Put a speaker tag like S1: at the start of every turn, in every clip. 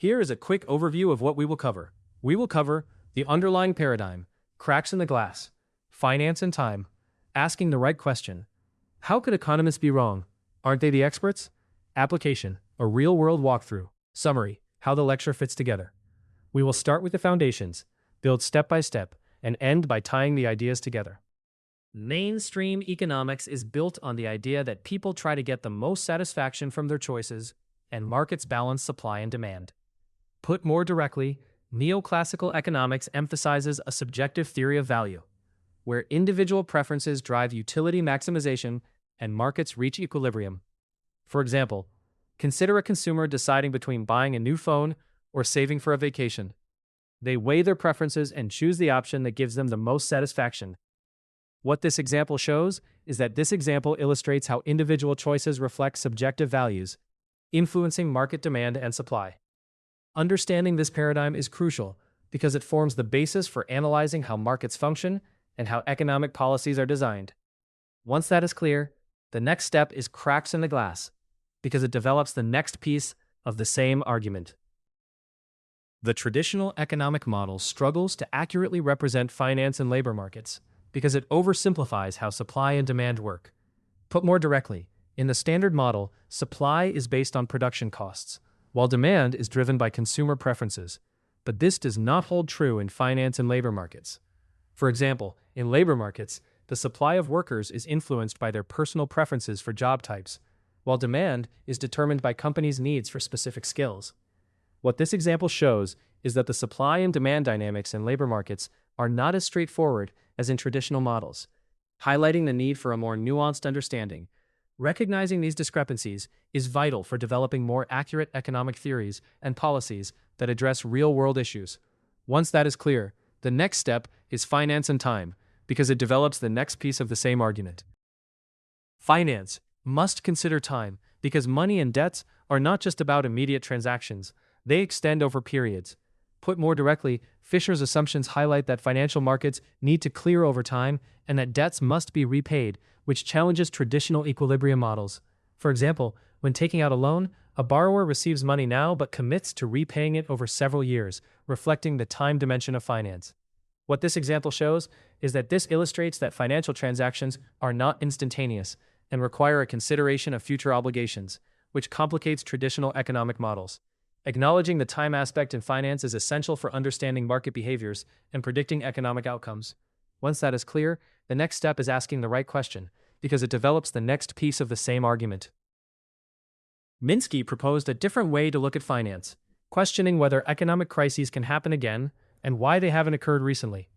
S1: Here is a quick overview of what we will cover. We will cover the underlying paradigm, cracks in the glass, finance and time, asking the right question. How could economists be wrong? Aren't they the experts? Application, a real-world walkthrough. Summary, how the lecture fits together. We will start with the foundations, build step by step, and end by tying the ideas together. Mainstream economics is built on the idea that people try to get the most satisfaction from their choices, and markets balance supply and demand. Put more directly, neoclassical economics emphasizes a subjective theory of value, where individual preferences drive utility maximization and markets reach equilibrium. For example, consider a consumer deciding between buying a new phone or saving for a vacation. They weigh their preferences and choose the option that gives them the most satisfaction. What this example shows is that this example illustrates how individual choices reflect subjective values, influencing market demand and supply. Understanding this paradigm is crucial because it forms the basis for analyzing how markets function and how economic policies are designed. Once that is clear, the next step is cracks in the glass, because it develops the next piece of the same argument. The traditional economic model struggles to accurately represent finance and labor markets because it oversimplifies how supply and demand work. Put more directly, in the standard model, supply is based on production costs, while demand is driven by consumer preferences. But this does not hold true in finance and labor markets. For example, in labor markets, the supply of workers is influenced by their personal preferences for job types, while demand is determined by companies' needs for specific skills. What this example shows is that the supply and demand dynamics in labor markets are not as straightforward as in traditional models, highlighting the need for a more nuanced understanding. Recognizing these discrepancies is vital for developing more accurate economic theories and policies that address real-world issues. Once that is clear, the next step is finance and time, because it develops the next piece of the same argument. Finance must consider time, because money and debts are not just about immediate transactions, they extend over periods. Put more directly, Fisher's assumptions highlight that financial markets need to clear over time and that debts must be repaid, which challenges traditional equilibrium models. For example, when taking out a loan, a borrower receives money now but commits to repaying it over several years, reflecting the time dimension of finance. What this example shows is that this illustrates that financial transactions are not instantaneous and require a consideration of future obligations, which complicates traditional economic models. Acknowledging the time aspect in finance is essential for understanding market behaviors and predicting economic outcomes. Once that is clear, the next step is asking the right question, because it develops the next piece of the same argument. Minsky proposed a different way to look at finance, questioning whether economic crises can happen again and why they haven't occurred recently.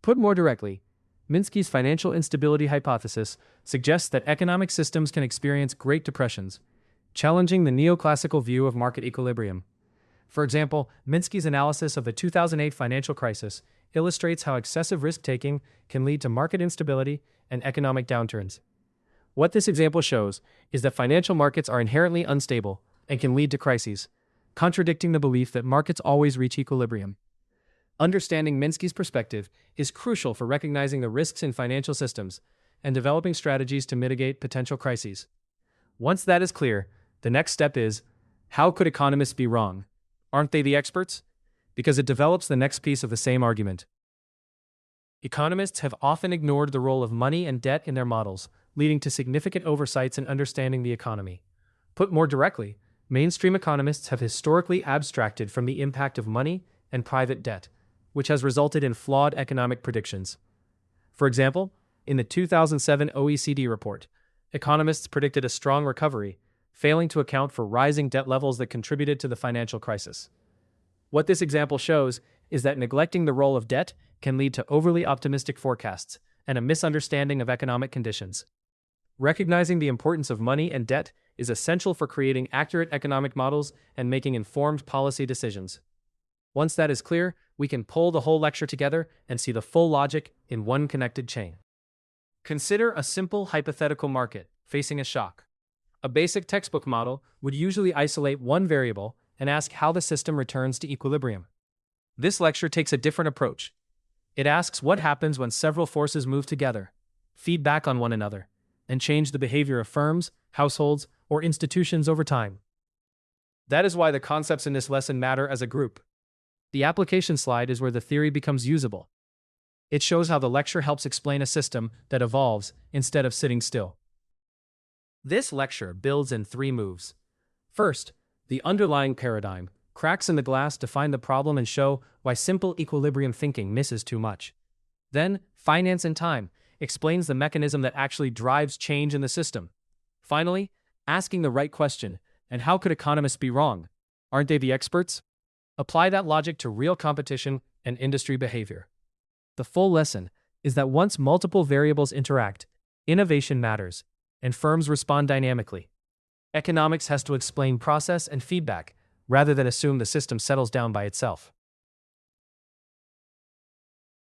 S1: Put more directly, Minsky's financial instability hypothesis suggests that economic systems can experience great depressions, challenging the neoclassical view of market equilibrium. For example, Minsky's analysis of the 2008 financial crisis illustrates how excessive risk-taking can lead to market instability and economic downturns. What this example shows is that financial markets are inherently unstable and can lead to crises, contradicting the belief that markets always reach equilibrium. Understanding Minsky's perspective is crucial for recognizing the risks in financial systems and developing strategies to mitigate potential crises. Once that is clear, the next step is, how could economists be wrong? Aren't they the experts? Because it develops the next piece of the same argument. Economists have often ignored the role of money and debt in their models, leading to significant oversights in understanding the economy. Put more directly, mainstream economists have historically abstracted from the impact of money and private debt, which has resulted in flawed economic predictions. For example, in the 2007 OECD report, economists predicted a strong recovery, failing to account for rising debt levels that contributed to the financial crisis. What this example shows is that neglecting the role of debt can lead to overly optimistic forecasts and a misunderstanding of economic conditions. Recognizing the importance of money and debt is essential for creating accurate economic models and making informed policy decisions. Once that is clear, we can pull the whole lecture together and see the full logic in one connected chain. Consider a simple hypothetical market facing a shock. A basic textbook model would usually isolate one variable and ask how the system returns to equilibrium. This lecture takes a different approach. It asks what happens when several forces move together, feed back on one another, and change the behavior of firms, households, or institutions over time. That is why the concepts in this lesson matter as a group. The application slide is where the theory becomes usable. It shows how the lecture helps explain a system that evolves instead of sitting still. This lecture builds in 3 moves. First, the underlying paradigm, cracks in the glass, define the problem and show why simple equilibrium thinking misses too much. Then, finance and time, explains the mechanism that actually drives change in the system. Finally, asking the right question, and how could economists be wrong? Aren't they the experts? Apply that logic to real competition and industry behavior. The full lesson is that once multiple variables interact, innovation matters, and firms respond dynamically. Economics has to explain process and feedback, rather than assume the system settles down by itself.